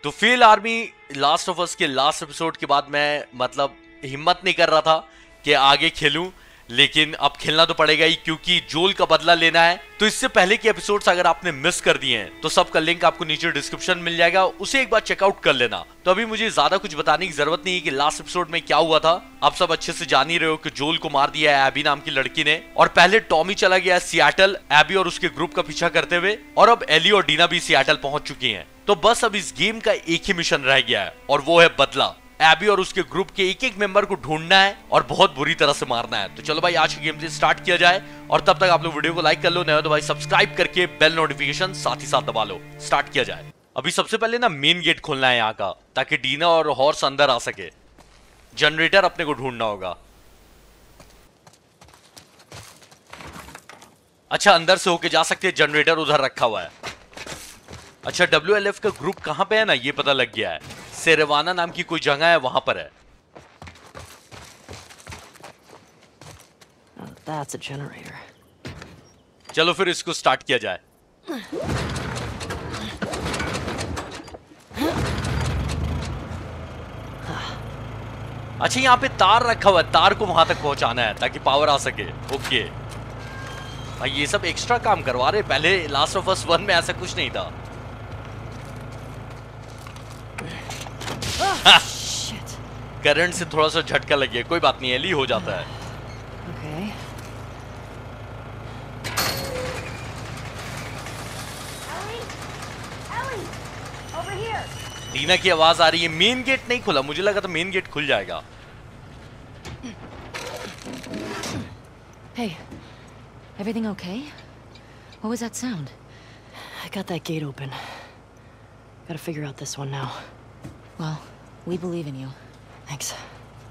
तो fail army last of us के last episode के बाद मैं मतलब हिम्मत नहीं कर रहा था कि आगे खेलूं, लेकिन अब खेलना तो पड़ेगा ही क्योंकि जोल का बदला लेना है। तो इससे पहले के एपिसोड्स अगर आपने मिस कर दिए हैं तो सबका लिंक आपको नीचे डिस्क्रिप्शन मिल जाएगा, उसे एक बार चेकआउट कर लेना। तो अभी मुझे ज्यादा कुछ बताने की जरूरत नहीं है कि लास्ट एपिसोड में क्या हुआ था। आप सब अच्छे से जान ही रहे हो कि जोल को मार दिया है एबी नाम की लड़की ने, और पहले टॉमी चला गया है सियाटल एबी और उसके ग्रुप का पीछा करते हुए, और अब एली और डीना भी सियाटल पहुंच चुकी हैं। तो बस अब इस गेम का एक ही मिशन रह गया है और वो है बदला। एबी और उसके ग्रुप के एक एक मेंबर को ढूंढना है और बहुत बुरी तरह से मारना है। तो चलो भाई आज की गेम से स्टार्ट किया जाए, और तब तक आप लोग वीडियो को लाइक कर लो, नहीं हो तो भाई सब्सक्राइब करके बेल नोटिफिकेशन साथ ही साथ दबा लो। स्टार्ट किया जाए। अभी सबसे पहले ना मेन गेट खोलना है यहाँ का, ताकि डीना और हॉर्स अंदर आ सके। जनरेटर अपने को ढूंढना होगा। अच्छा अंदर से होके जा सकते हैं, जनरेटर उधर रखा हुआ है। अच्छा WLF का ग्रुप कहां पे है ना ये पता लग गया है, सेरेवाना नाम की कोई जगह है वहां पर है। That's a generator. चलो फिर इसको स्टार्ट किया जाए। अच्छा यहाँ पे तार रखा हुआ है, तार को वहां तक पहुंचाना है ताकि पावर आ सके। ओके भाई ये सब एक्स्ट्रा काम करवा रहे, पहले लास्ट ऑफ अस 1 में ऐसा कुछ नहीं था। करंट से थोड़ा सा झटका लग गया, कोई बात नहीं, एली हो जाता है। Okay. Ellie, over here. Dina की आवाज आ रही है। मेन गेट नहीं खुला, मुझे लगा था मेन गेट खुल जाएगा। Hey, everything okay? What was that sound? I got that gate open. Gotta figure out this one now. Well, we believe in you. Thanks.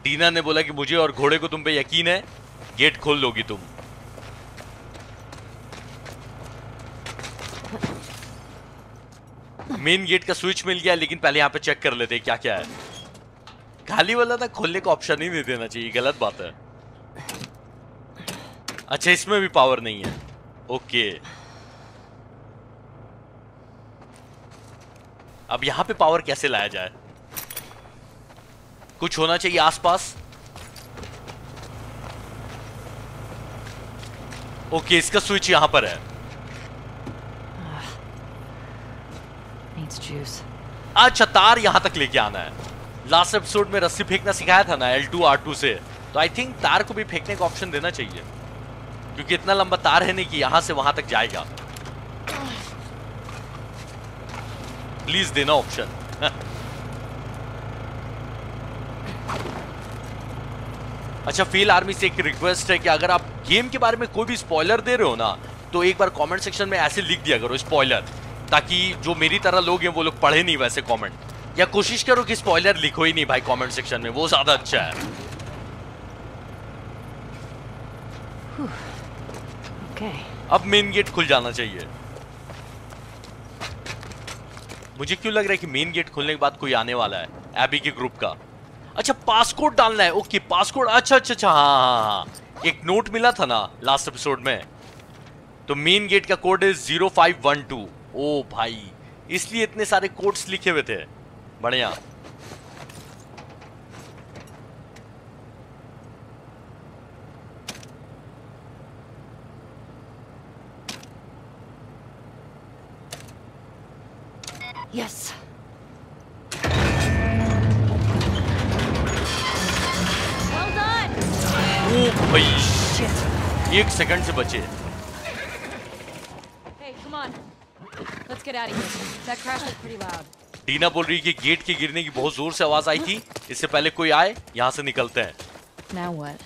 Dina ने बोला कि मुझे और घोड़े को तुम पे यकीन है, गेट खोल लोगी तुम। मेन गेट का स्विच मिल गया, लेकिन पहले यहाँ पे चेक कर लेते हैं क्या क्या है। खाली वाला ना खोलने का ऑप्शन ही नहीं देना चाहिए, गलत बात है। अच्छा इसमें भी पावर नहीं है। ओके अब यहाँ पे पावर कैसे लाया जाए, कुछ होना चाहिए आसपास। ओके इसका स्विच यहां पर है। Needs juice. अच्छा तार यहां तक लेके आना है। लास्ट एपिसोड में रस्सी फेंकना सिखाया था ना L2 R2 से, तो आई थिंक तार को भी फेंकने का ऑप्शन देना चाहिए, क्योंकि इतना लंबा तार है नहीं कि यहां से वहां तक जाएगा। प्लीज देना ऑप्शन। अच्छा फेल आर्मी से एक रिक्वेस्ट है कि अगर आप गेम के बारे में कोई भी स्पॉइलर दे रहे हो ना, तो एक बार कमेंट सेक्शन में ऐसे लिख दिया करो स्पॉइलर, ताकि जो मेरी तरह लोग हैं वो लोग पढ़े नहीं वैसे कमेंट, या कोशिश करो कि स्पॉइलर लिखो ही नहीं भाई कमेंट सेक्शन में, वो ज्यादा अच्छा है। Okay. अब मेन गेट खुल जाना चाहिए। मुझे क्यों लग रहा है कि मेन गेट खुलने के बाद कोई आने वाला है एबी के ग्रुप का। अच्छा पासकोड डालना है। ओके पासकोड, अच्छा अच्छा अच्छा हाँ, एक नोट मिला था ना लास्ट एपिसोड में, तो मेन गेट का कोड है 0512। ओ भाई इसलिए इतने सारे कोड्स लिखे हुए थे, बढ़िया। Yes. Well done. ओ भाई एक सेकंड से बचे। Hey, come on. Let's get out of here. That crash was pretty loud. टीना बोल रही है कि गेट के गिरने की बहुत जोर से आवाज आई थी, इससे पहले कोई आए यहाँ से निकलते हैं। Now what?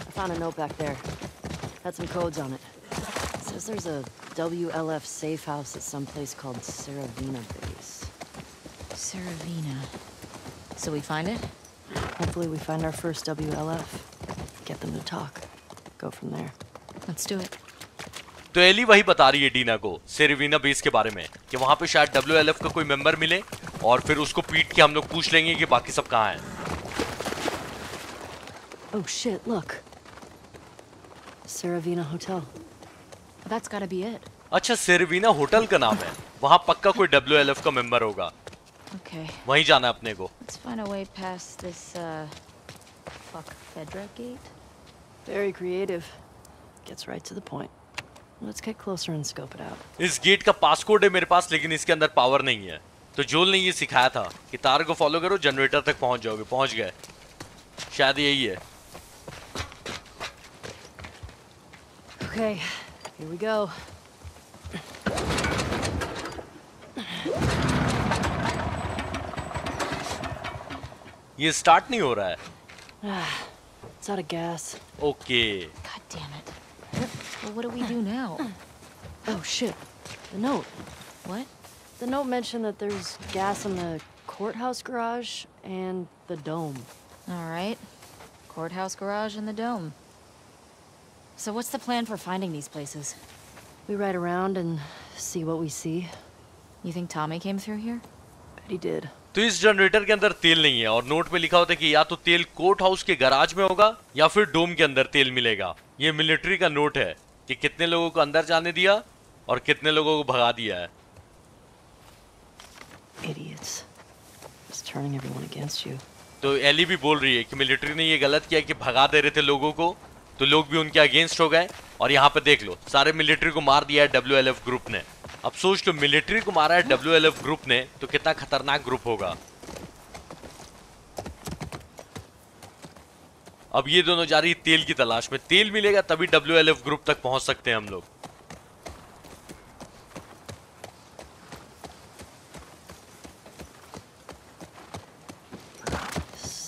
I found a note back there. Had some codes on it. It says there's a WLF safe house at some place called Saravina Base. Saravina. So we find it? Hopefully we find our first WLF. Get them to talk. Go from there. Let's do it. तो Eli वही बता रही है डीना को सेरेविना base के बारे में, कि वहां पे शायद WLF का कोई मेंबर मिले, और फिर उसको पीट के हम लोग पूछ लेंगे कि बाकी सब कहाँ हैं। Oh shit, look. Saravina Hotel. That's gotta be it. अच्छा सेरेविना होटल का नाम है, वहां पक्का कोई WLF का मेंबर होगा। Okay. वहीं जाना है अपने को। Let's find a way past this, fuck, Fedra gate? Very creative. Gets right to the point. Let's get closer and scope it out. इस गेट का पासकोड है मेरे पास, लेकिन इसके अंदर पावर नहीं है। तो जोल ने ये सिखाया था कि तार को फॉलो करो, जनरेटर तक पहुंच जाओगे। पहुंच गए, शायद यही है। Okay, here we go. ये स्टार्ट नहीं हो रहा है। It's out of gas. Okay, God damn it. Well, what do we do now? Oh shit. The note. What? The note mentioned that there's gas in the courthouse garage and the dome. All right. Courthouse garage and the dome. So what's the plan for finding these places? We ride around and see what we see. You think Tommy came through here? Bet he did. तो इस generator के अंदर तेल नहीं है और note पे लिखा होता है कि या तो तेल कोर्ट हाउस के गराज में होगा या फिर डोम के अंदर तेल मिलेगा। ये मिलिट्री का नोट है कि कितने लोगों को अंदर जाने दिया और कितने लोगों को भगा दिया है। Idiots. Just turning everyone against you. तो एली भी बोल रही है कि मिलिट्री ने ये गलत किया कि भगा दे रहे थे लोगों को, तो लोग भी उनके अगेंस्ट हो गए। और यहाँ पे देख लो, सारे मिलिट्री को मार दिया है WLF ग्रुप ने। अब सोच लो, मिलिट्री को मारा है WLF ग्रुप ने, तो कितना खतरनाक ग्रुप होगा। अब ये दोनों जा रही है तेल की तलाश में। तेल मिलेगा तभी WLF ग्रुप तक पहुंच सकते हैं हम लोग।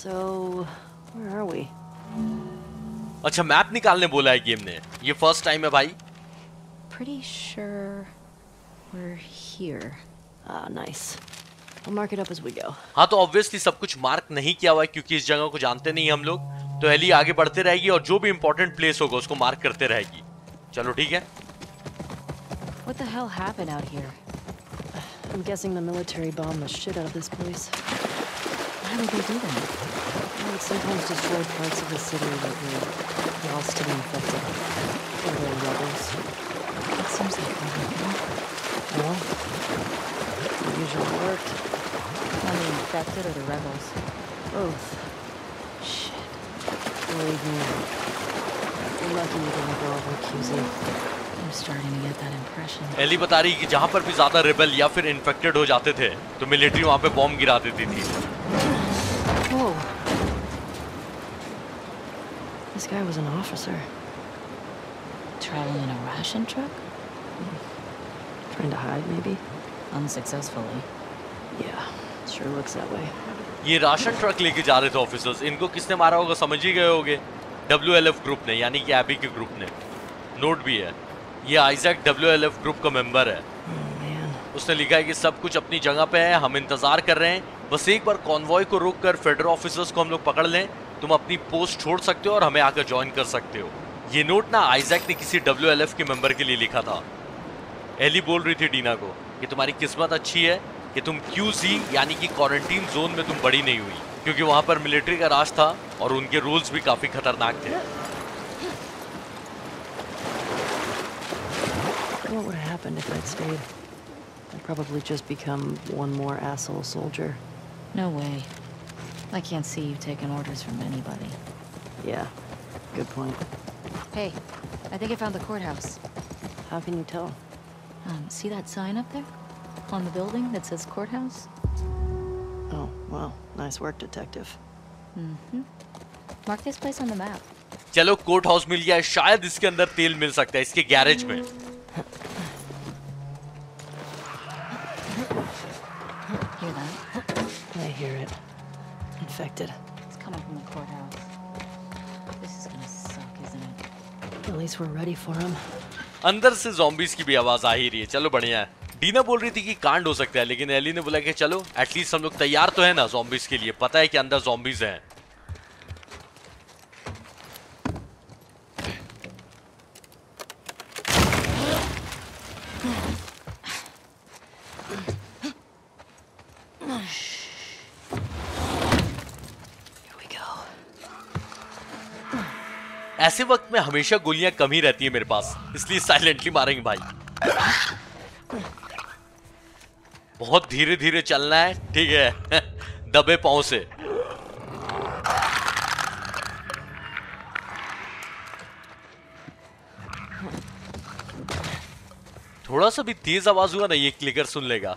So, where are we? अच्छा, मैप निकालने बोला है गेम ने। ये फर्स्ट टाइम है भाई। Pretty sure we're here. Ah, nice. I'll mark it up as we go. हाँ, तो ऑब्वियसली सब कुछ मार्क नहीं किया हुआ है क्योंकि इस जगह को जानते नहीं हम लोग। तो एली आगे बढ़ते रहेगी और जो भी इंपॉर्टेंट प्लेस होगा उसको मार्क करते रहेगी। चलो ठीक है। What the hell happened out here? I'm guessing the military bombed the shit out of this place. Why would they do that? They would sometimes destroy parts of the city that were lost to the infected. Or the rebels. It seems like everything. Well, it usually worked. On the infected or the rebels? Both. Shit. Believe me. You're lucky you didn't go over QZ. I'm starting to get that impression. Ellie बता रही कि जहां पर भी ज्यादा rebel या फिर infected हो जाते थे तो मिलिट्री वहां पे बॉम्ब गिरा देती थी। Whoa. This guy was an officer. Traveling in a ration truck? Trying to hide, maybe? Unsuccessfully. Yeah, sure looks that way. ये राशन ट्रक लेके जा रहे थे ऑफिसर्स। इनको किसने मारा होगा समझ ही गए होगे। WLF ग्रुप ने, यानी कि एबी के ग्रुप ने। नोट भी है, ये आइजैक WLF ग्रुप का मेंबर है। Oh, man. उसने लिखा है कि सब कुछ अपनी जगह पे है, हम इंतजार कर रहे हैं, बस एक बार कॉन्वॉय को रोककर फेडरल ऑफिसर्स को हम लोग पकड़ लें, तुम अपनी पोस्ट छोड़ सकते हो और हमें आकर ज्वाइन कर सकते हो। ये नोट ना आइजैक ने किसी WLF के मेंबर के लिए लिखा था। एली बोल रही थी डीना को कि तुम्हारी किस्मत अच्छी है कि तुम QC यानी कि क्वारंटीन जोन में तुम बड़ी नहीं हुई, क्योंकि वहां पर मिलिट्री का राज था और उनके रूल्स भी काफी खतरनाक थे। What would have happened if I'd stayed? I'd probably just become one more asshole soldier. No way. I can't see you taking orders from anybody. Yeah, good point. Hey, I think I found the courthouse. How can you tell? See that sign up there? On the building that says courthouse? Oh, well, nice work, detective. Mark this place on the map. चलो, court house मिल गया है, शायद इसके अंदर तेल मिल सकता है, इसके गैरेज में। Hear that? I hear it. Infected. It's coming from the courthouse. This is gonna suck, isn't it? At least we're ready for him. अंदर से zombies की भी आवाज आ ही रही है। चलो बढ़िया है। डीना बोल रही थी कि कांड हो सकता है, लेकिन एली ने बोला कि चलो एटलीस्ट हम लोग तैयार तो है ना zombies के लिए, पता है कि अंदर zombies हैं। Here we go. ऐसे वक्त में हमेशा गोलियां कम ही रहती है मेरे पास, इसलिए साइलेंटली मारेंगे भाई। बहुत धीरे धीरे चलना है, ठीक है। दबे पांव से। थोड़ा सा भी तेज आवाज हुआ ना, ये क्लिकर सुन लेगा।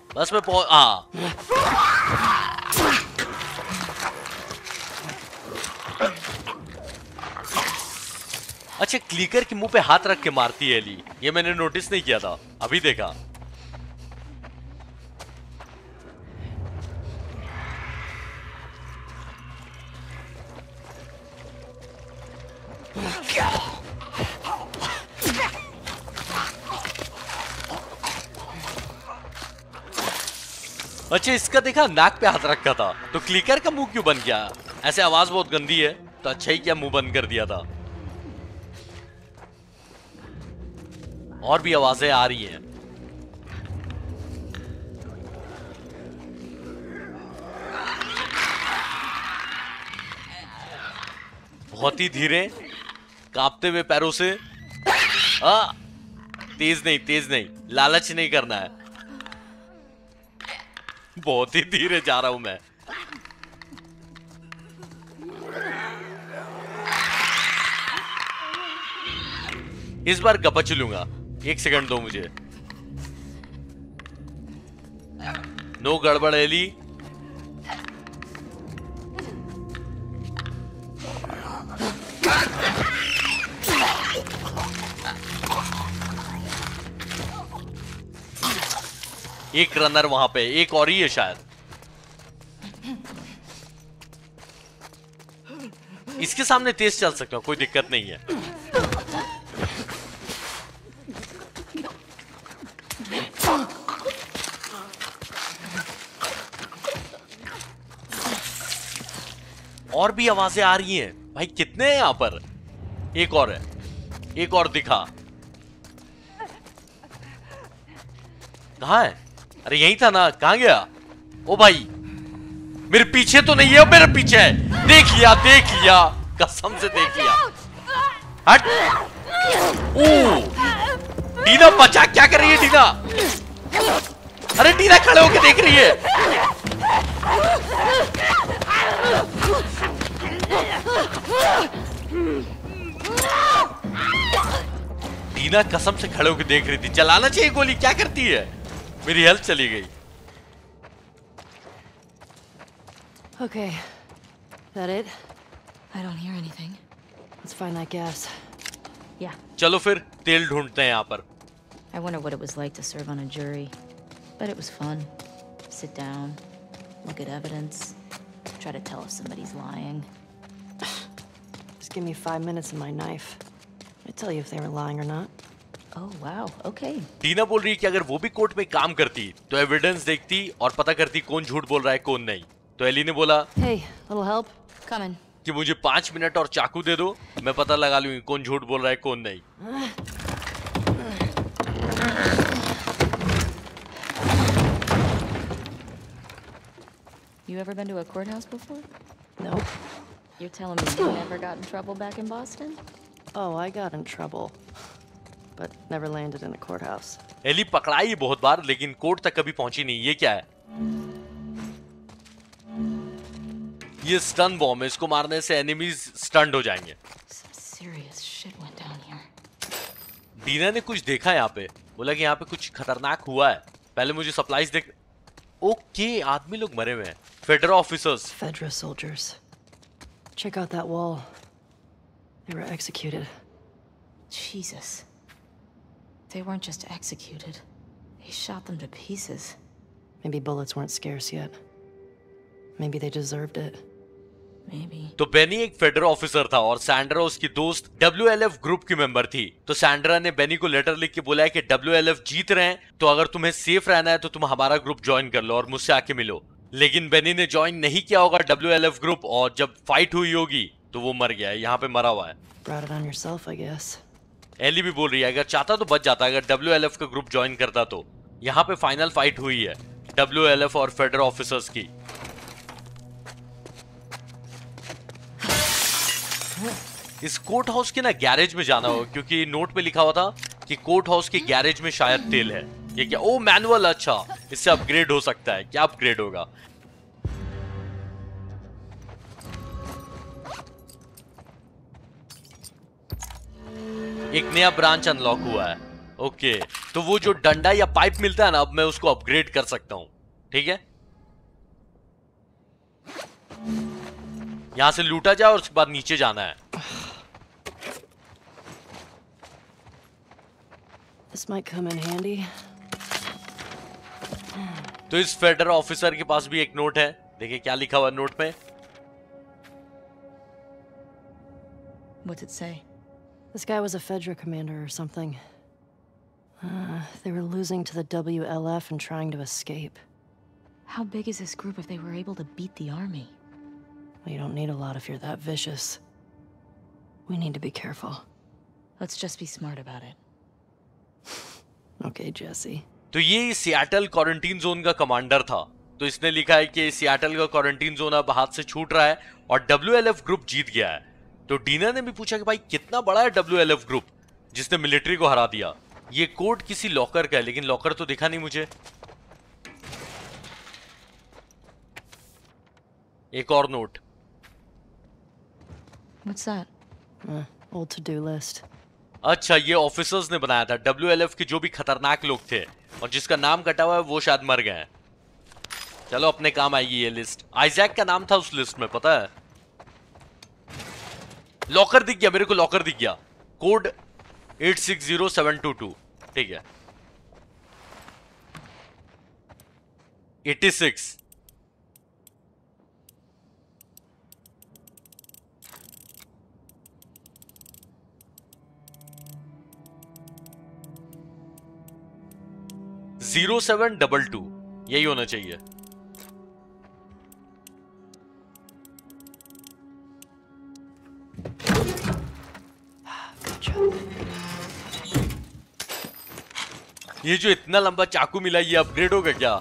बस मैं अच्छा, क्लिकर के मुंह पे हाथ रख के मारती है एली, ये मैंने नोटिस नहीं किया था, अभी देखा। अच्छा, इसका देखा नाक पे हाथ रखा था, तो क्लिकर का मुंह क्यों बन गया? ऐसे आवाज बहुत गंदी है, तो अच्छा ही क्या मुंह बंद कर दिया था। और भी आवाजें आ रही हैं। बहुत ही धीरे, कांपते हुए पैरों से। तेज नहीं, तेज नहीं, लालच नहीं करना है। बहुत ही धीरे जा रहा हूं मैं। इस बार गपच लूंगा, 1 सेकंड दो मुझे। नो गड़बड़ एली। एक रनर वहां पे, एक और ही है शायद। इसके सामने तेज चल सकता हूं, कोई दिक्कत नहीं है। और भी आवाजें आ रही हैं भाई, कितने हैं यहां पर? एक और है, एक और दिखा। कहां है? अरे यही था ना, कहां गया? ओ भाई, मेरे पीछे तो नहीं है, मेरे पीछे है। देख लिया, देख लिया, कसम से देख लिया। हट। डीना बचा, क्या कर रही है डीना? अरे डीना खड़े होके देख रही है। डीना कसम से खड़े होके देख रही थी। चलाना चाहिए गोली, क्या करती है? मेरी हेल्थ चली गई। Okay, that it? I don't hear anything. Let's find that gas. Yeah. चलो फिर तेल ढूंढते हैं यहाँ पर। I wonder what it was like to serve on a jury. But it was fun. Sit down, look at evidence, try to tell if somebody's lying. Just give me 5 minutes and my knife. I'd tell you if they were lying or not. Oh, wow. Okay. टीना बोल रही है कि अगर वो भी court में काम करती तो एविडेंस देखती और पता करती कौन झूठ बोल रहा है कौन नहीं। तो एली ने बोला, Hey, little help? Coming. कि मुझे 5 मिनट और चाकू दे दो, मैं पता लगा लूंगी कौन झूठ बोल रहा है कौन नहीं। You ever been to a courthouse before? Nope. You're telling me you never got in trouble back in Boston? Oh, I got in trouble. But never landed in a courthouse. Ellie पकड़ाई बहुत बार, लेकिन court तक कभी पहुंची नहीं। ये क्या है? ये स्टन बॉम्ब है, इसको मारने से एनिमीज स्टन्ड हो जाएंगे। Some serious shit went down here. Dina ने कुछ देखा यहाँ पे, बोला कि यहाँ पे कुछ खतरनाक हुआ है। पहले मुझे सप्लाईज देख। ओके, आदमी लोग मरे हुए हैं। Federal officers. Fedra soldiers. Check out that wall. They were executed. Jesus. They weren't just executed. They shot them to pieces. Maybe bullets weren't scarce yet. Maybe they deserved it. Maybe. तो बेनी एक federal officer था और Sandra उसकी दोस्त WLF group की member थी। तो Sandra ने बेनी को लेटर लिख के बोला है कि WLF जीत रहे हैं, तो अगर तुम्हें सेफ रहना है तो तुम हमारा ग्रुप ज्वाइन कर लो और मुझसे आके मिलो। लेकिन बेनी ने ज्वाइन नहीं किया होगा WLF ग्रुप, और जब फाइट हुई होगी तो वो मर गया है, यहाँ पे मरा हुआ है। Brought it on yourself, I guess. Ellie भी बोल रही है अगर चाहता तो बच जाता, अगर WLF का ग्रुप ज्वाइन करता तो। यहाँ पे फाइनल फाइट हुई है WLF और फेडरल ऑफिसर्स की। इस कोर्ट हाउस के ना गैरेज में जाना होगा, क्योंकि नोट पे लिखा हुआ था कि कोर्ट हाउस के गैरेज में शायद तेल है। ये क्या? ओ मैनुअल, अच्छा इससे अपग्रेड हो सकता है। क्या अपग्रेड होगा? एक नया ब्रांच अनलॉक हुआ है। ओके, तो वो जो डंडा या पाइप मिलता है ना, अब मैं उसको अपग्रेड कर सकता हूं। ठीक है, यहां से लूटा जाए और उसके बाद नीचे जाना है। This might come in handy. तो इस फेडरल ऑफिसर के पास भी एक नोट है। देखिए क्या लिखा हुआ नोट में। What's it say? This guy was a Fedra commander or something. They were losing to the WLF and trying to escape. How big is this group if they were able to beat the army? Well, you don't need a lot if you're that vicious. We need to be careful. Let's just be smart about it. Okay, Jesse. तो ये Seattle quarantine zone का commander था। तो इसने लिखा है कि Seattle का क्वारंटीन जोन अब हाथ से छूट रहा है और WLF ग्रुप जीत गया है। तो डीना ने भी पूछा कि भाई कितना बड़ा है WLF ग्रुप जिसने मिलिट्री को हरा दिया। ये कोड किसी लॉकर का है, लेकिन लॉकर तो दिखा नहीं मुझे। एक और note. What's that? Old to-do list. अच्छा, ये ऑफिसर्स ने बनाया था। WLF के जो भी खतरनाक लोग थे और जिसका नाम कटा हुआ है वो शायद मर गए हैं। चलो अपने काम आएगी ये लिस्ट। आइजैक का नाम था उस लिस्ट में, पता है। लॉकर दिख गया मेरे को, लॉकर दिख गया। कोड 860722। ठीक है, 86। जीरो 0722 यही होना चाहिए। ये जो इतना लंबा चाकू मिला, ये अपग्रेड होगा क्या?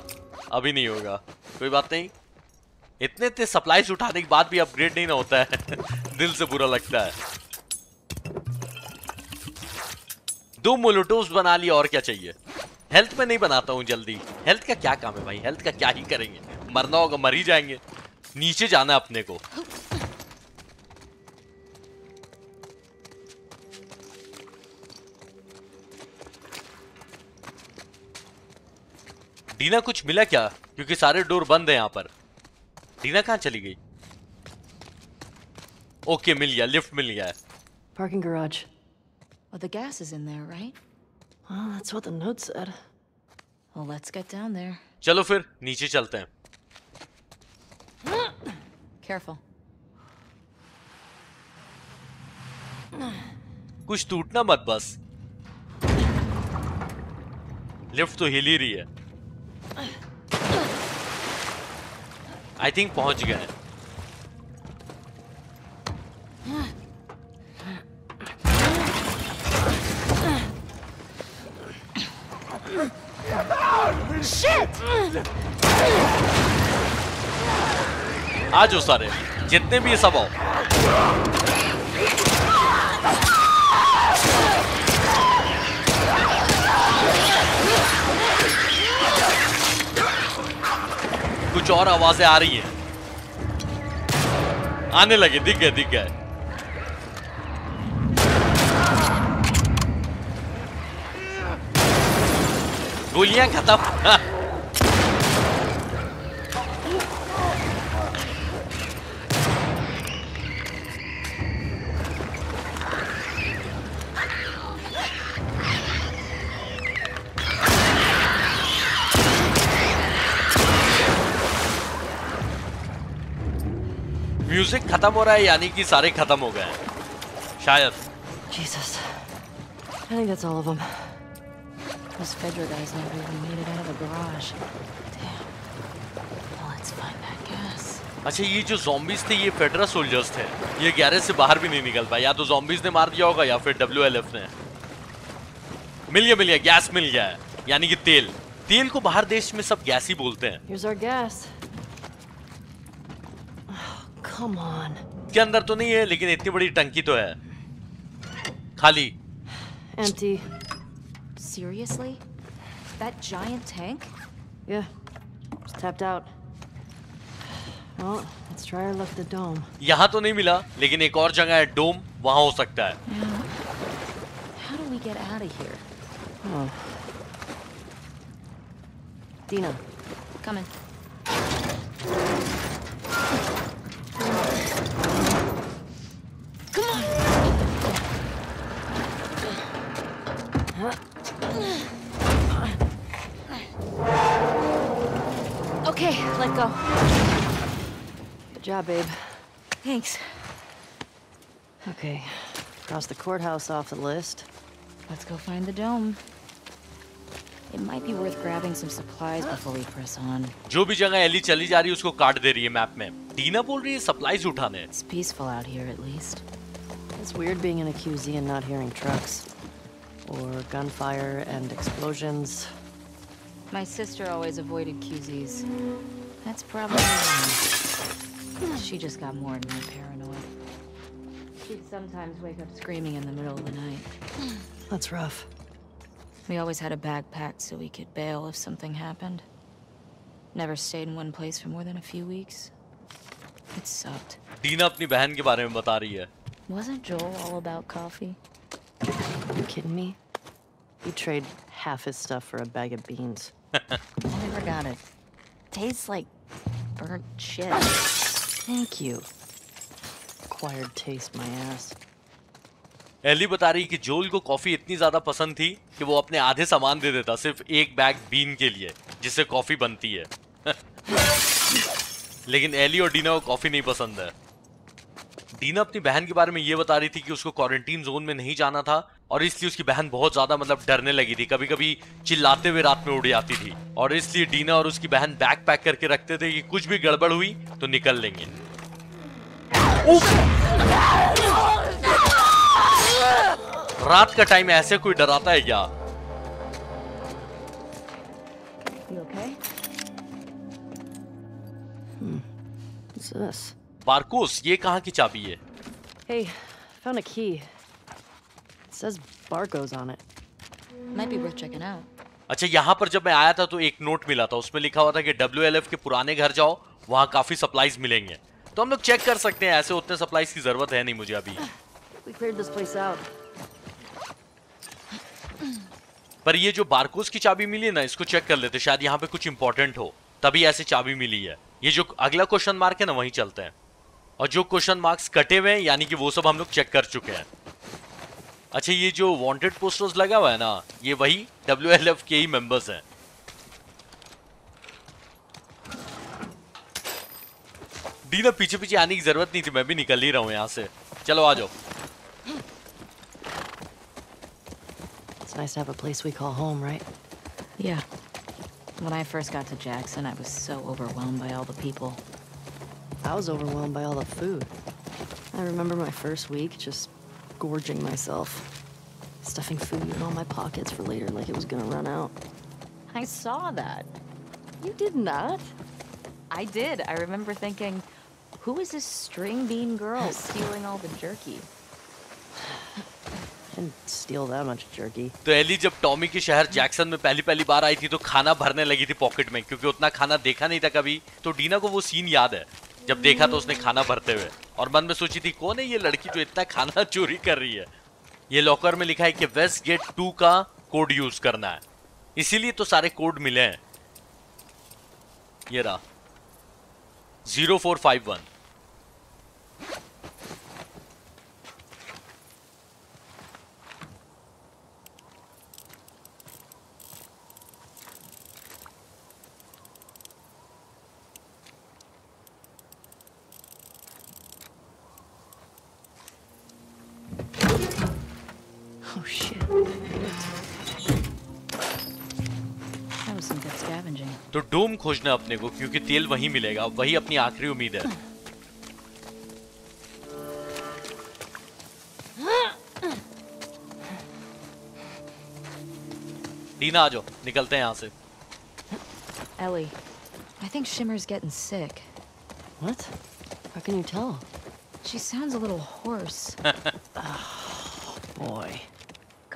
अभी नहीं होगा, कोई बात नहीं। इतने सप्लाईज उठाने के बाद भी अपग्रेड नहीं ना होता है। दिल से बुरा लगता है। 2 मोलोटोव्स बना लिया, और क्या चाहिए। हेल्थ में नहीं बनाता हूं जल्दी। हेल्थ का क्या काम है भाई, हेल्थ का क्या ही करेंगे। मरना होगा मर ही जाएंगे। नीचे जाना है अपने को। डीना कुछ मिला क्या? क्योंकि सारे डोर बंद है यहां पर। डीना कहां चली गई? ओके, मिल गया, लिफ्ट मिल गया है। Parking garage. Oh, the gas is in there, right? Well, that's what the note said. Well, let's get down there. चलो फिर नीचे चलते हैं। Careful. कुछ टूटना मत बस। लिफ्ट तो हिल ही रही है। आई थिंक पहुंच गए हैं। आ जाओ सारे, जितने भी सब आओ। कुछ और आवाजें आ रही हैं। आने लगे, दिख गए दिख गए। गोलियां खत्म। म्यूजिक खत्म हो रहा है, यानी कि सारे खत्म हो गए हैं शायद। Jesus. I think that's all of them. Those Fedra guys never even made it out of the garage. Damn. Well, let's find that gas. अच्छा, ये जो zombies थे ये फेडरल सोल्जर्स थे। ये गैरेज से बाहर भी नहीं निकल पाए। या तो zombies ने मार दिया होगा या फिर WLF ने। मिल गया, गैस मिल गया है, यानी कि तेल। तेल को बाहर देश में सब गैस ही बोलते हैं। Here's our gas. Oh, come on. के अंदर तो नहीं है, लेकिन इतनी बड़ी टंकी तो है। खाली। Empty. Seriously? That giant tank? Yeah, just tapped out. Well, let's try our luck at the dome. यहाँ तो नहीं मिला, लेकिन एक और जगह है डोम, वहां हो सकता है. Now, how do we get out of here? Oh. Dina, Coming. Come on! Okay, let go. good job, babe. Thanks. Okay, cross the courthouse off the list. Let's go find the dome. It might be worth grabbing some supplies before we press on. जो भी जगह Eli चली जा रही है उसको काट दे रही है मैप में. डीना बोल रही है सप्लाईज उठाने. It's peaceful out here, at least. It's weird being in a QZ and not hearing trucks. Or gunfire and explosions. My sister always avoided QZs. That's probably wrong. She just got more and more paranoid. She'd sometimes wake up screaming in the middle of the night. That's rough. We always had a bag packed so we could bail if something happened. Never stayed in one place for more than a few weeks. It sucked. Dina अपनी बहन के बारे में बता रही है. Wasn't Joel all about coffee? Are you kidding me? He'd trade half his stuff for a bag of beans. I never got it. Tastes like burnt shit. Thank you. Acquired taste, my ass. Ellie बता रही कि जोल को coffee इतनी ज्यादा पसंद थी कि वो अपने आधे सामान दे देता सिर्फ एक बैग बीन के लिए जिससे कॉफी बनती है. लेकिन एली और डीना को कॉफी नहीं पसंद है. डीना अपनी बहन के बारे में ये बता रही थी कि उसको क्वारंटीन जोन में नहीं जाना था और इसलिए उसकी बहन बहुत ज्यादा मतलब डरने लगी थी. कभी कभी चिल्लाते हुए रात में उड़ जाती थी और इसलिए डीना और उसकी बहन बैग पैक करके रखते थे कि कुछ भी गड़बड़ हुई तो निकल लेंगे. रात का टाइम ऐसे कोई डराता है क्या? You okay? What's this? बारकोस, ये कहाँ की चाबी है? Hey, found a key. It says Barco's on it. Might be worth checking out. अच्छा, यहाँ पर जब मैं आया था तो एक नोट मिला था, उसमें लिखा हुआ था कि WLF के पुराने घर जाओ, वहाँ काफी सप्लाईज मिलेंगे. तो हम लोग चेक कर सकते हैं. ऐसे उतने सप्लाईज की जरूरत है नहीं मुझे अभी. We cleared this place out. पर ये जो बारकोस की चाबी मिली है ना, इसको चेक कर लेते, शायद यहाँ पे कुछ इंपॉर्टेंट हो, तभी ऐसी चाबी मिली है. ये जो अगला क्वेश्चन मार्क है ना, वहीं चलते हैं. और जो क्वेश्चन मार्क्स कटे हुए हैं यानी कि वो सब हम लोग चेक कर चुके हैं. अच्छा, ये जो वांटेड पोस्टर्स लगा हुआ है ना, ये वही WLF के ही मेंबर्स हैं. डीना पीछे पीछे आने की जरूरत नहीं थी, मैं भी निकल ही रहा हूँ यहाँ से. चलो आ जाओ. It's nice to have a place we call home, right? Yeah. When I first got to Jackson, I was so overwhelmed by all the people. I was overwhelmed by all the food. I remember my first week just gorging myself. Stuffing food in all my pockets for later like it was gonna run out. I saw that. You did not? I did. I remember thinking, who is this string bean girl stealing all the jerky? Didn't steal that much jerky. तो Eli जब Tommy के शहर Jackson में पहली बार आई थी तो खाना भरने लगी थी पॉकेट में, क्योंकि उतना खाना देखा नहीं था कभी. तो डीना को वो सीन याद है जब देखा तो उसने खाना भरते हुए, और मन में सोची थी कौन है ये लड़की जो इतना खाना चोरी कर रही है. ये लॉकर में लिखा है कि वेस्टगेट 2 का कोड यूज करना है, इसीलिए तो सारे कोड मिले हैं. ये रहा 0451. Oh shit. That was some good scavenging. तो डोम खोजना अपने को, क्योंकि तेल वहीं मिलेगा, वही अपनी आखिरी उम्मीद है. डीना आ जाओ, निकलते हैं यहाँ से. Ellie, I think Shimmer's getting sick. What? How can you tell? She sounds a little hoarse. Boy.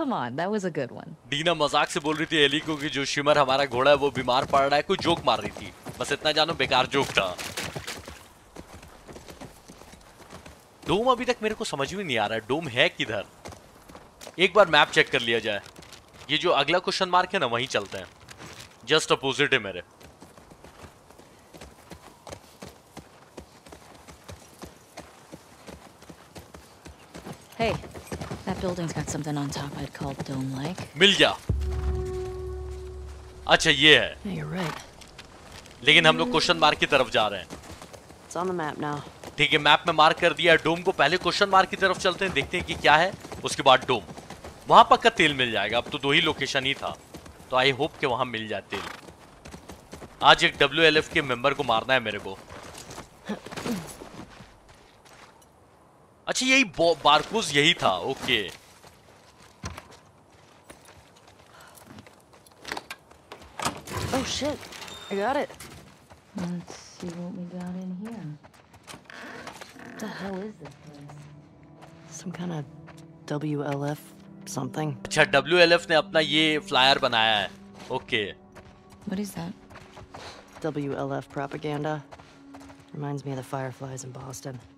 come on, that was a good one. Dina मजाक से बोल रही थी एली को कि जो शिमर हमारा घोड़ा है वो बीमार पड़ रहा है, कोई जोक मार रही थी, बस इतना जानो बेकार जोक था। डोम अभी तक मेरे को समझ में नहीं आ रहा है, डोम है किधर? एक बार मैप चेक कर लिया जाए। ये जो अगला क्वेश्चन मार्क है ना, वहीं चलते हैं, जस्ट अपोजिट है मेरे। Hey, that building's got something on top I'd call dome-like. मिल गया। अच्छा ये है। Yeah, you're right. लेकिन हम लोग क्वेश्चन मार्क की तरफ जा रहे हैं। It's on the map now. ठीक है, मैप में मार्क कर दिया डोम को। पहले क्वेश्चन मार्क की तरफ चलते हैं, देखते हैं कि क्या है, उसके बाद डोम। वहां पक्का तेल मिल जाएगा, अब तो 2 ही लोकेशन ही था, तो आई होप कि वहां मिल जाए तेल। आज एक WLF के मेंबर को मारना है मेरे को। अच्छा यही बारकोस यही था, okay. Oh shit! I got it. Let's see what we got in here. What the hell is this place? Some kind of WLF something. अच्छा WLF ने अपना ये फ्लायर बनाया है, okay. What is that? WLF propaganda. Reminds me of the Fireflies in Boston.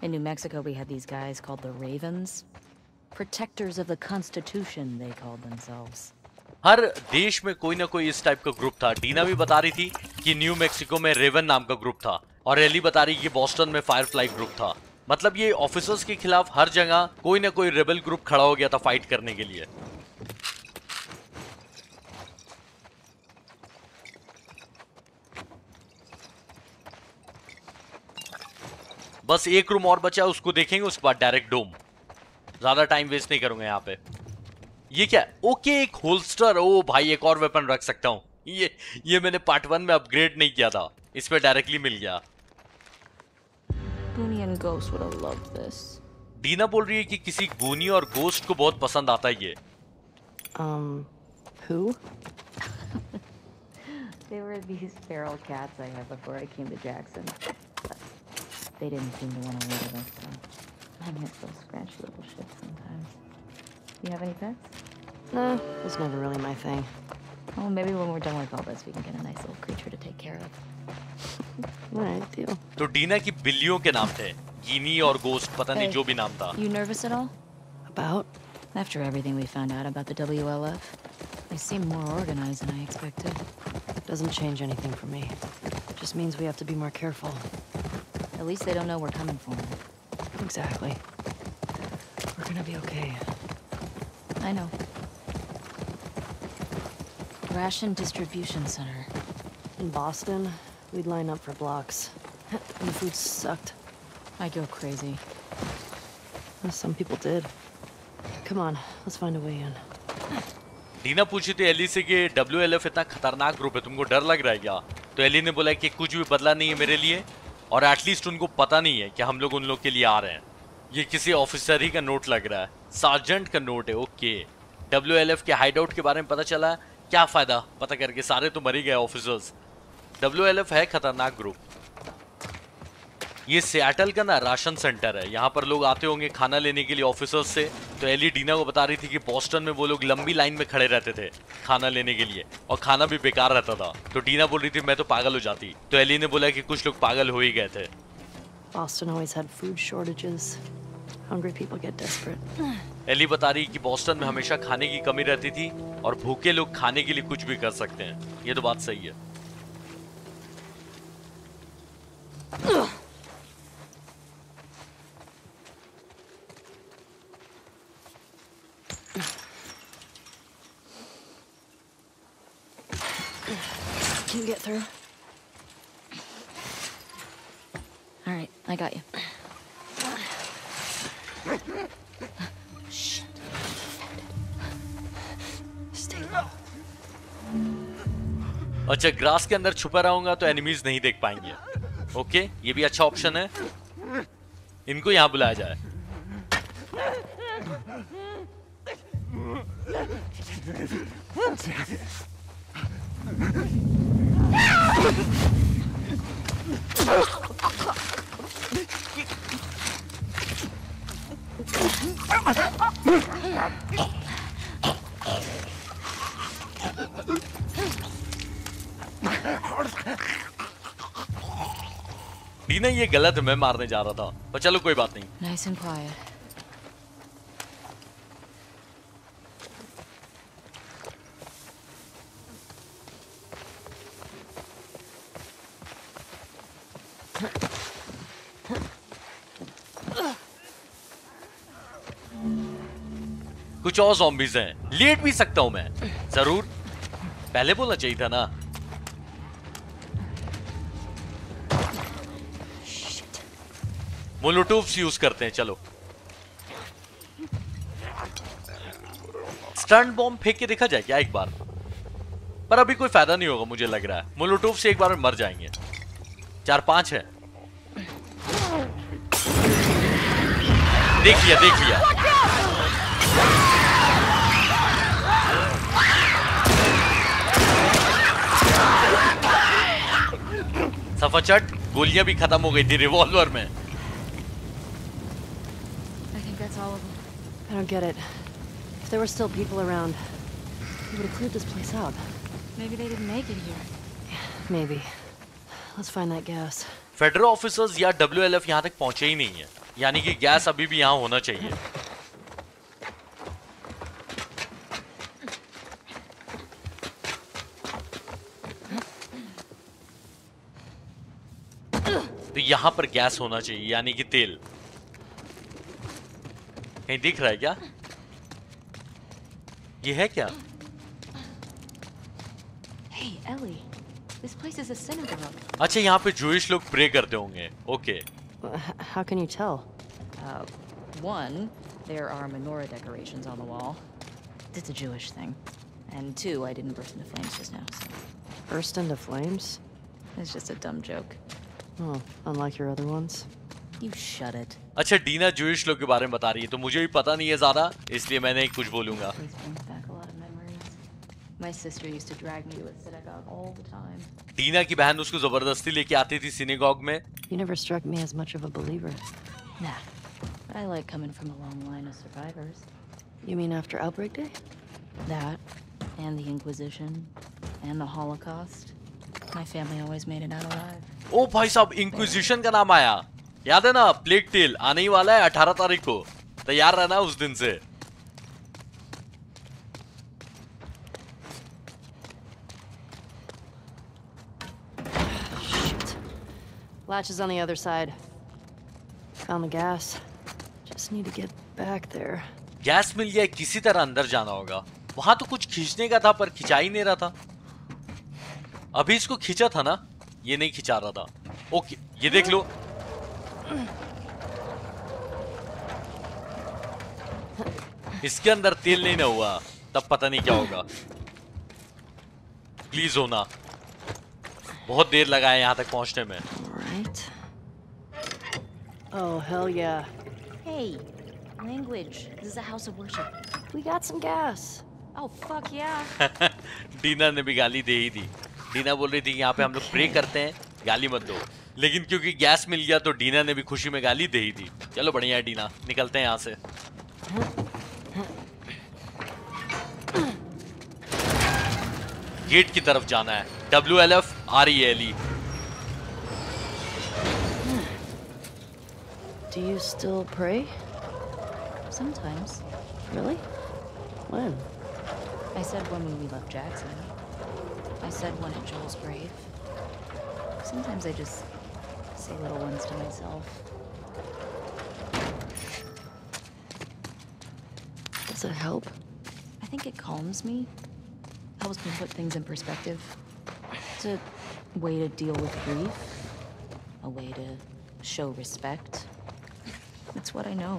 In New Mexico, we had these guys called the Ravens. Protectors of the Constitution, they called themselves. हर देश में कोई ना कोई इस type का group था। डीना भी बता रही थी कि न्यू मैक्सिको में रेवन नाम का ग्रुप था, और एली बता रही कि बॉस्टन में फायरफ्लाई ग्रुप था। मतलब ये ऑफिसर्स के खिलाफ हर जगह कोई ना कोई रेबल ग्रुप खड़ा हो गया था फाइट करने के लिए। बस एक रूम और बचा है, उसको देखेंगे, उसके बाद डायरेक्ट डोम। ज्यादा टाइम वेस्ट नहीं करूंगा यहाँ पे। ये क्या? ओके, एक होल्स्टर। ओ भाई, एक और वेपन रख सकता हूँ। ये मैंने पार्ट 1 में अपग्रेड नहीं किया था, इस पे डायरेक्टली मिल गया। Goonie and Ghost would have loved this. Dina बोल रही है कि किसी गूनी और गोस्ट को बहुत पसंद आता है ये। Who? They were these feral cats I had before I came to Jackson. But they didn't seem to want to live with us, so I get so scratchy little shit sometimes. You have any pets? Nah, was never really my thing. Oh, maybe when we're done with all this, we can get a nice little creature to take care of. Alright, deal. तो डीना की बिल्लियों के नाम थे गिनी और ghost, पता नहीं जो भी नाम था। You nervous at all? About? After everything we found out about the WLF, they seem more organized than I expected. Doesn't change anything for me. Just means we have to be more careful. At least they don't know we're coming for them. Exactly. We're gonna be okay. I know. Ration Distribution Center. In Boston, we'd line up for blocks. And the food sucked. I'd go crazy. Well, some people did. Come on, let's find a way in. Dina पूछी थी Eli से कि WLF इतना खतरनाक group है, तुमको डर लग रहा है क्या? तो एली ने बोला कि कुछ भी बदला नहीं है मेरे लिए, और एटलीस्ट उनको पता नहीं है कि हम लोग उन लोग के लिए आ रहे हैं। ये किसी ऑफिसर ही का नोट लग रहा है, सार्जेंट का नोट है, ओके। WLF के हाइडआउट के बारे में पता चला, क्या फायदा पता करके, सारे तो मर ही गए ऑफिसर्स। WLF है खतरनाक ग्रुप। ये सियाटल का ना राशन सेंटर है, यहाँ पर लोग आते होंगे खाना लेने के लिए ऑफिसर्स से। तो एली डीना को बता रही थी कि बॉस्टन में वो लोग लंबी लाइन में खड़े रहते थे खाना लेने के लिए, और खाना भी बेकार रहता था। तो डीना बोल रही थी मैं तो पागल हो जाती, तो एली ने बोला कि कुछ लोग पागल हो ही गए थे। Boston always had food shortages. Hungry people get desperate. Ellie बता रही कि बॉस्टन में हमेशा खाने की कमी रहती थी, और भूखे लोग खाने के लिए कुछ भी कर सकते हैं। ये तो बात सही है। Can you get through? All right, I got you. Shit. Stay low. अच्छा, ग्रास के अंदर छुपा रहूंगा तो एनिमीज नहीं देख पाएंगे। ओके, ये भी अच्छा ऑप्शन है। इनको यहाँ बुलाया जाए। डीना ये गलत है, मैं मारने जा रहा था, पर चलो कोई बात नहीं। Nice and quiet. कुछ और ज़ॉम्बीज़ हैं, लेट भी सकता हूं मैं, जरूर पहले बोलना चाहिए था ना। मोलोटोव्स यूज करते हैं, चलो। स्टंट बॉम्ब फेंक के देखा जाए क्या एक बार, पर अभी कोई फायदा नहीं होगा मुझे लग रहा है। मोलोटोव से एक बार में मर जाएंगे। 4-5 है, देख लिया देख लिया। सफाचट, गोलियां भी खत्म हो गई थी रिवॉल्वर में। I think that's all of them. I don't get it. If there were still people around, we would have cleared this place out. Maybe they didn't make it here. Maybe. Let's find that gas. Federal officers या WLF यहां तक पहुंचे ही नहीं है, यानी कि gas अभी भी यहां होना चाहिए। तो यहां पर गैस होना चाहिए, यानी कि तेल। कहीं दिख रहा है क्या? ये है क्या? Hey, Ellie. This place is a synagogue. अच्छा, यहाँ पे जूइश लोग प्रे करते होंगे। Okay. How can you tell? One, there are menorah decorations on the wall. It's a Jewish thing. And two, I didn't burst into flames just now, so Burst into flames? it's just a dumb joke. Oh, unlike your other ones. You shut it. अच्छा, Dina Jewish लोग के बारे में बता रही है, तो मुझे भी पता नहीं है ज्यादा, इसलिए मैं नहीं कुछ बोलूंगा। This brings back a lot of memories. My sister used to drag me to a synagogue all the time. Dina की बहन उसको जबरदस्ती लेके आती थी सिनेगॉग में। You never struck me as much of a believer. Nah, but I like coming from a long line of survivors. You mean after Outbreak Day? That, and the Inquisition, and the Holocaust. My family always made it out alive. ओ भाई साहब, inquisition का नाम आया, याद है ना? Plague tell आने ही वाला है 18 तारीख को, तैयार रहना उस दिन से। Shit. Latch is on the other side. Found the gas. Just need to get back there. Gas मिल गया, किसी तरह अंदर जाना होगा। वहां तो कुछ खींचने का था पर खिंचा ही नहीं रहा था। अभी इसको खींचा था ना, ये नहीं खिंचा रहा था। ओके, ये देख लो। इसके अंदर तेल नहीं ना हुआ, तब पता नहीं क्या होगा। प्लीज होना। बहुत देर लगा है यहाँ तक पहुंचने में। Alright. Oh, hell yeah. Hey, language. This is a house of worship. We got some gas. Oh, fuck yeah. Dina ने भी गाली दे ही दी। डीना बोल रही थी यहाँ पे हम लोग प्रे करते हैं, गाली मत दो। लेकिन क्योंकि गैस मिल गया तो डीना ने भी खुशी में गाली दे ही दी। चलो बढ़िया है डीना, निकलते हैं यहाँ से। गेट की तरफ जाना है। WLF RELE। Do you still pray? Sometimes. Really? When? I said one when we left Jackson. I said one at Joel's grave. Sometimes I just say little ones to myself. Does it help? I think it calms me. Helps me put things in perspective. It's a way to deal with grief. A way to show respect. It's what I know.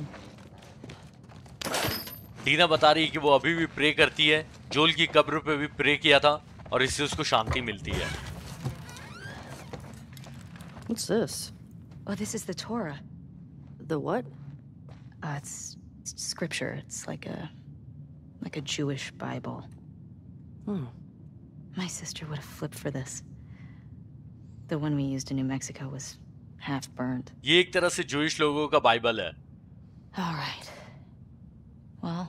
Dina बता रही है कि वो अभी भी pray करती है। जोल की कब्र पे भी प्रे किया था और इससे उसको शांति मिलती है। What's this? Oh, this is the Torah. The what? It's scripture. It's like a Jewish Bible. My sister would have flipped for this. The one we used in New Mexico was half burned. ये एक तरह से Jewish लोगों का Bible है। All right. Well,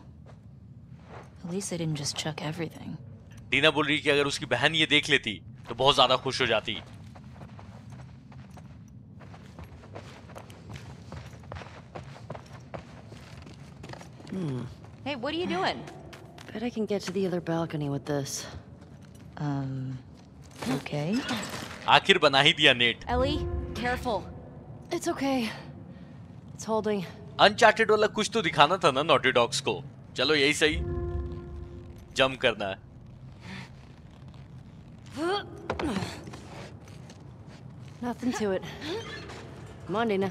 at least they didn't just chuck everything. Dina बोल रही कि अगर उसकी बहन ये देख लेती तो बहुत ज्यादा खुश हो जाती। Hey, what are you doing? Bet I can get to the other balcony with this. Okay. आखिर बना ही दिया net. Ellie, careful. It's okay. It's holding. Uncharted वाला कुछ तो दिखाना था ना नॉटी डॉग्स को। चलो यही सही, जंप करना है। Nothing to it. Come on, Dina.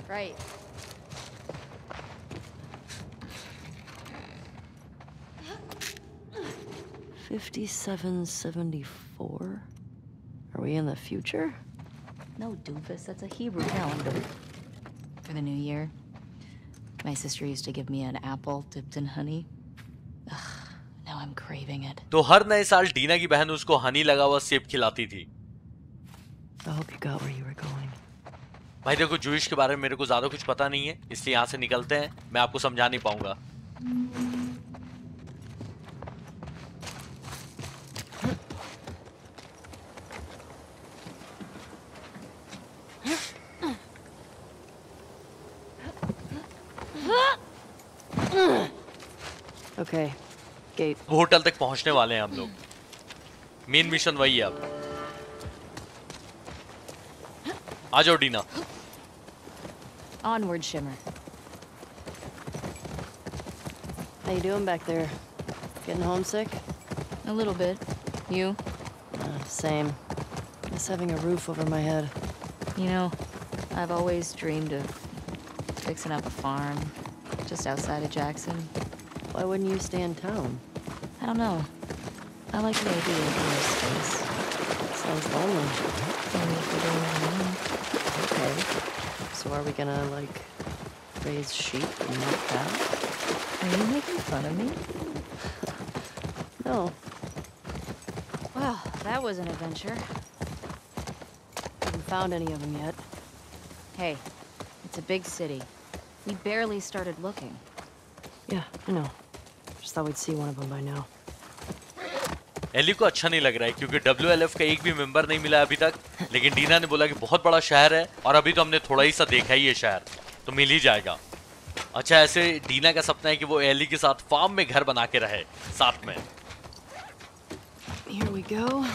Right. $57.74. Are we in the future? No, doofus. That's a Hebrew calendar. For the new year, my sister used to give me an apple dipped in honey. Ugh, now I'm craving it. तो हर नए साल डीना की बहन उसको हनी लगा हुआ सेब खिलाती थी। I hope you got where you were going. भाई देखो, जूइश के बारे में मेरे को ज्यादा कुछ पता नहीं है, इसलिए यहाँ से निकलते हैं। मैं आपको समझा नहीं पाऊंगा। Okay. Gate. होटल तक पहुंचने वाले हैं हम लोग। मेन मिशन वही है अब। आ जाओ Dina. Onward, Shimmer. How you doing back there? Getting homesick? A little bit. You? Same. Just having a roof over my head. You know, I've always dreamed of fixing up a farm just outside of Jackson. Why wouldn't you stay in town? I don't know. I like the idea of more space. Sounds lonely. Only if we're doing it alone. Okay. So are we gonna, like, raise sheep and milk cows? Are you making fun of me? No. Well, that was an adventure. Haven't found any of them yet. Hey, it's a big city. We barely started looking. Yeah, I know. Just thought we'd see one of them by now. Ellie को अच्छा नहीं लग रहा है क्योंकि WLF का एक भी मेंबर नहीं मिला अभी तक, लेकिन डीना ने बोला कि बहुत बड़ा शहर है और अभी तो हमने थोड़ा ही सा देखा ही है शहर, तो मिल ही जाएगा। अच्छा, ऐसे डीना का सपना है कि वो एली के साथ फार्म में घर बना के रहे साथ में। Here we go.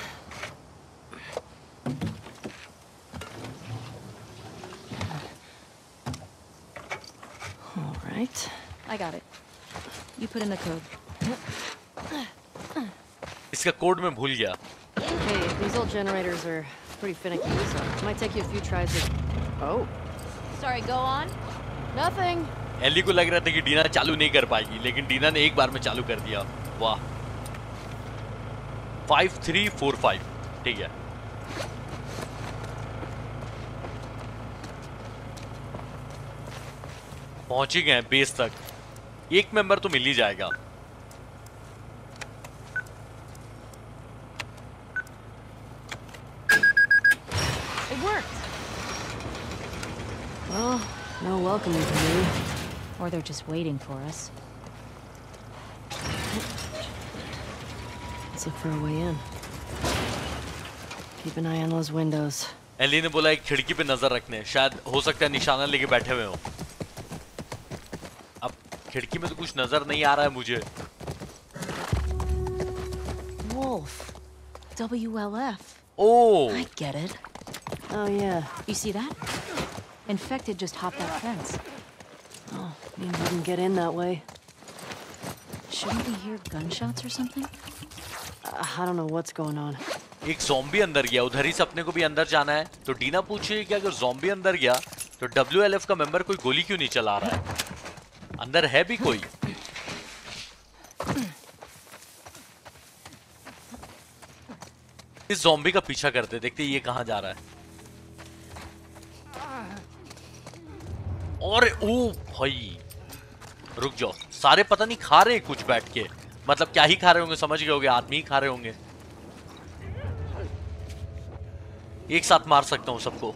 All right. I got it. You put in the code. इसका कोड मैं भूल गया। Hey, these old generators are pretty finicky, so it might take you a few tries to... Oh. Sorry, go on. Nothing. Ellie को लग रहा था कि डीना चालू नहीं कर पाएगी, लेकिन डीना ने एक बार में चालू कर दिया। वाह। 5345 ठीक है। पहुंच ही गए बेस तक। एक मेंबर तो मिल ही जाएगा। It worked. Well, no welcoming for me. Or they're just waiting for us. Let's look for a way in. Keep an eye on those windows. Ellie ने बोला एक खिड़की पे नजर रखने, शायद हो सकता है निशाना लेके बैठे हुए हो। अब खिड़की में तो कुछ नजर नहीं आ रहा है मुझे। Wolf. WLF. Oh, I get it. Oh, yeah. You see that? Infected just hopped that fence. Oh, means we can get in that way. Shouldn't we hear gunshots or something? I don't know what's going on. एक zombie अंदर गया, उधर ही से अपने को भी अंदर जाना है। तो डीना पूछे कि अगर ज़ॉम्बी अंदर गया तो WLF का मेंबर कोई गोली क्यों नहीं चला रहा है? अंदर है भी कोई? इस ज़ॉम्बी का पीछा करते, देखते ये कहां जा रहा है। और ओ भाई रुक जाओ, सारे पता नहीं खा रहे हैं कुछ बैठ के, मतलब क्या ही खा रहे होंगे, समझ गए होंगे, आदमी ही खा रहे होंगे। एक साथ मार सकता हूं सबको।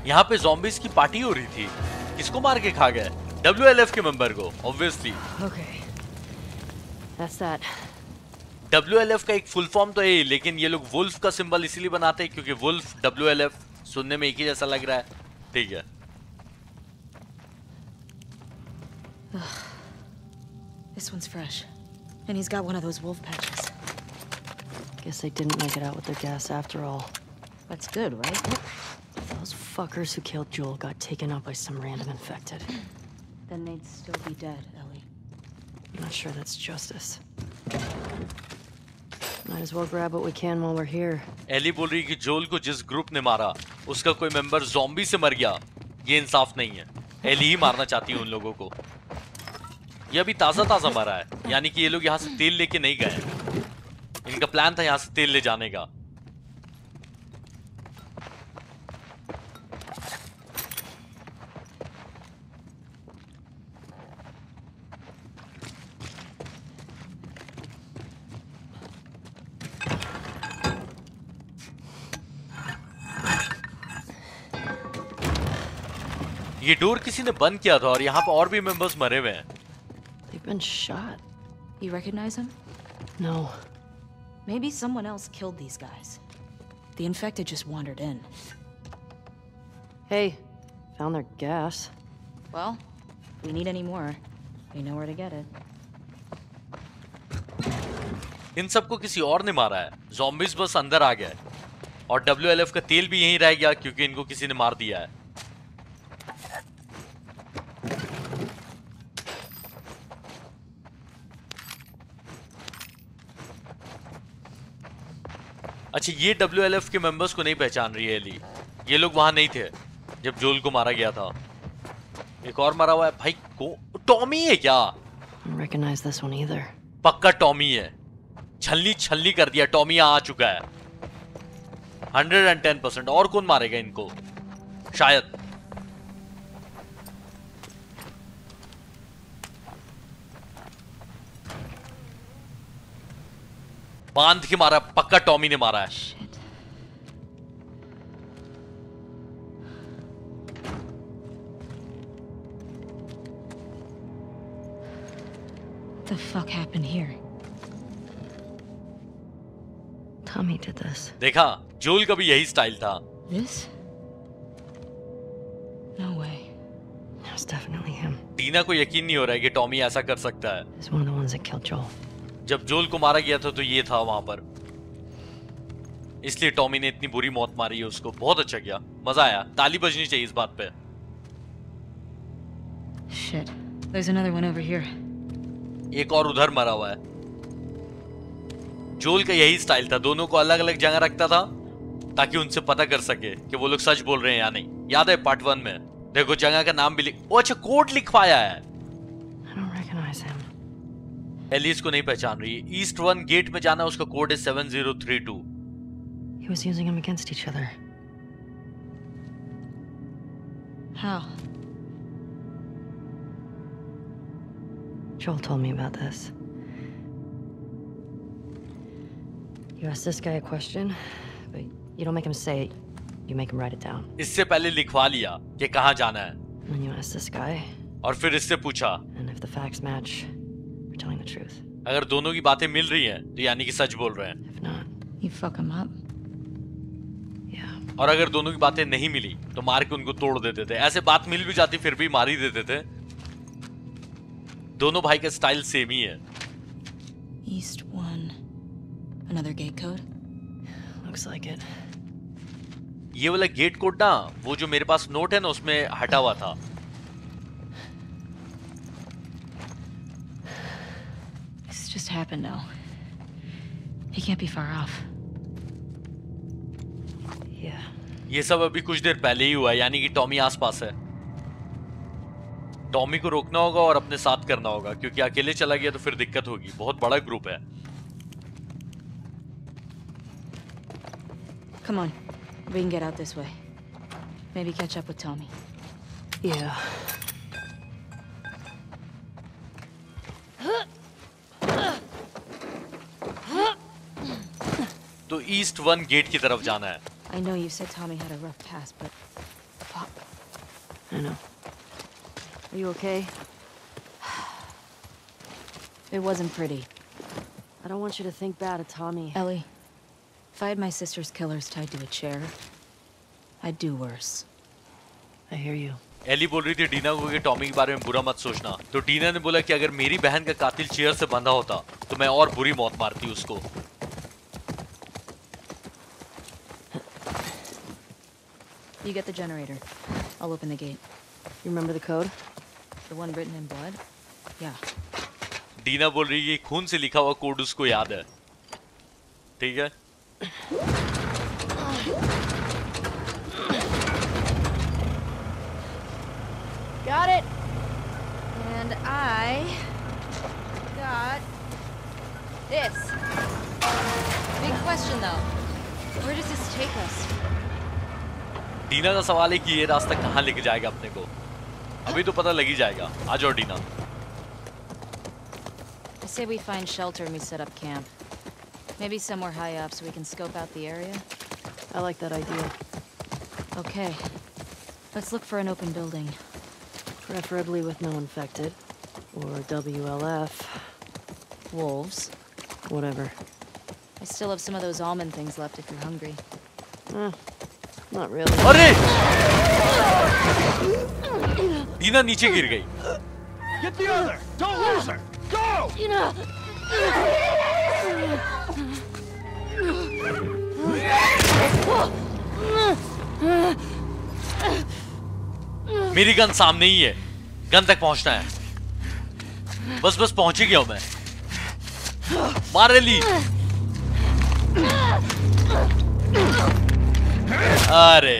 यहाँ पे zombies की पार्टी हो रही थी। किसको मार के खा गए? WLF के मेंबर को, obviously। Okay. That's that. WLF का एक फुल फॉर्म तो है, लेकिन ये लोग वुल्फ का सिंबल इसीलिए बनाते हैं क्योंकि वुल्फ WLF सुनने में एक ही जैसा लग रहा है। ठीक है। This one's fresh. And he's got one of those wolf patches. Guess they didn't make it out with their gas after all. That's good, right? Those fuckers who killed Joel got taken out by some random infected. Then they'd still be dead, Ellie. I'm not sure that's justice. Might as well grab what we can while we're here. Ellie बोल रही कि जोल को जिस group ने मारा उसका कोई मेंबर ज़ॉम्बी से मर गया, ये इंसाफ नहीं है। एली ही मारना चाहती है उन लोगों को। ये अभी ताजा ताजा मरा है, यानी कि ये लोग यहाँ से तेल लेके नहीं गए। इनका प्लान था यहाँ से तेल ले जाने का। ये डोर किसी ने बंद किया था और यहाँ पे और भी मेंबर्स मरे हुए हैं। They've been shot. You recognize him? No. Maybe someone else killed these guys. The infected just wandered in. Hey, found their gas. Well, if we need any more, we know where to get it. इन सबको किसी और ने मारा है। Zombies बस अंदर आ गए और WLF का तेल भी यहीं रह गया क्योंकि इनको किसी ने मार दिया है। अच्छा, ये WLF के मेंबर्स को नहीं पहचान रही है एली। ये लोग वहां नहीं थे जब जोल को मारा गया था। एक और मरा हुआ है भाई। को टॉमी है क्या? I don't recognize this one either. पक्का टॉमी है। छलनी छलनी कर दिया। टॉमी यहाँ आ चुका है 110%। और कौन मारेगा इनको? शायद बांध के मारा। पक्का टॉमी ने मारा है। Shit. What the fuck happened here? Tommy did this. देखा, जोल का भी यही स्टाइल था। This? No way. It was definitely him. टीना को यकीन नहीं हो रहा है कि टॉमी ऐसा कर सकता है। He's one of the ones that killed Joel. जब जोल को मारा गया था तो ये था वहां पर, इसलिए टॉमी ने इतनी बुरी मौत मारी है उसको। बहुत अच्छा किया, मजा आया। ताली बजनी चाहिए इस बात पे। Shit. There's another one over here. एक और उधर मरा हुआ है। जोल का यही स्टाइल था, दोनों को अलग अलग जगह रखता था ताकि उनसे पता कर सके कि वो लोग सच बोल रहे हैं या नहीं। याद है पार्ट 1 में? देखो जगह का नाम भी लिख, ओ अच्छा कोड लिखवाया है। I don't recognize him. Alice को नहीं पहचान रही। ईस्ट 1 गेट में जाना, उसका कोड है 7032। He was using them against each other. How? Joel told me about this. You ask this guy a question, but you don't make him say it. You make him write it down. इससे पहले लिखवा लिया कि कहाँ जाना है, And then you ask this guy, और फिर इससे पूछा। and if the facts match, you're telling the truth. अगर दोनों की बातें मिल रही हैं तो यानी कि सच बोल रहे हैं, If not, You fuck him up? yeah. और अगर दोनों की बातें नहीं मिली तो मार के उनको तोड़ देते थे। ऐसे बात मिल भी जाती फिर भी मार ही देते थे। दोनों भाई का स्टाइल सेम ही है। East 1. Another gate code? Looks like it. ये वाला गेट कोड ना, वो जो मेरे पास नोट है ना उसमें हटा हुआ था। This just happened now. He can't be far off. Yeah. ये सब अभी कुछ देर पहले ही हुआ है, यानी कि टॉमी आसपास है। टॉमी को रोकना होगा और अपने साथ करना होगा, क्योंकि अकेले चला गया तो फिर दिक्कत होगी। बहुत बड़ा ग्रुप है। Come on. We can get out this way. Maybe catch up with Tommy. Yeah. तो ईस्ट 1 गेट की तरफ जाना है। I I know you said Tommy had a rough past, but fuck. I know. Are you okay? It wasn't pretty. I don't want you to think bad of Tommy. Ellie, if I had my sister's killers tied to a chair, I'd do worse. I hear you. Ellie बोल रही थी डीना को कि Tommy के बारे में बुरा मत सोचना, तो डीना ने बोला कि अगर मेरी बहन का कातिल चेयर से बंधा होता तो मैं और बुरी मौत मारती उसको। You get the generator. I'll open the gate. You remember the code? The one written in blood? Yeah. Dina बोल रही है खून से लिखा हुआ कोड उसको याद है। ठीक है। Got it. And I got this. Big question though. Where does this take us? Dina का सवाल है कि ये रास्ता कहाँ लेके जाएगा अपने को। अभी तो पता लग ही जाएगा। आ जाओ Dina. I say we find shelter and we set up camp. Maybe somewhere high up so we can scope out the area. I like that idea. Okay. Let's look for an open building. Preferably with no infected. Or WLF. Wolves. Whatever. I still have some of those almond things left if you're hungry. Not really. अरे! डीना नीचे गिर गई। Get the other! Don't lose her! Go! मेरी gun सामने ही है। Gun तक पहुंचना है। बस पहुंच ही गया हूं मैं। मार एली। अरे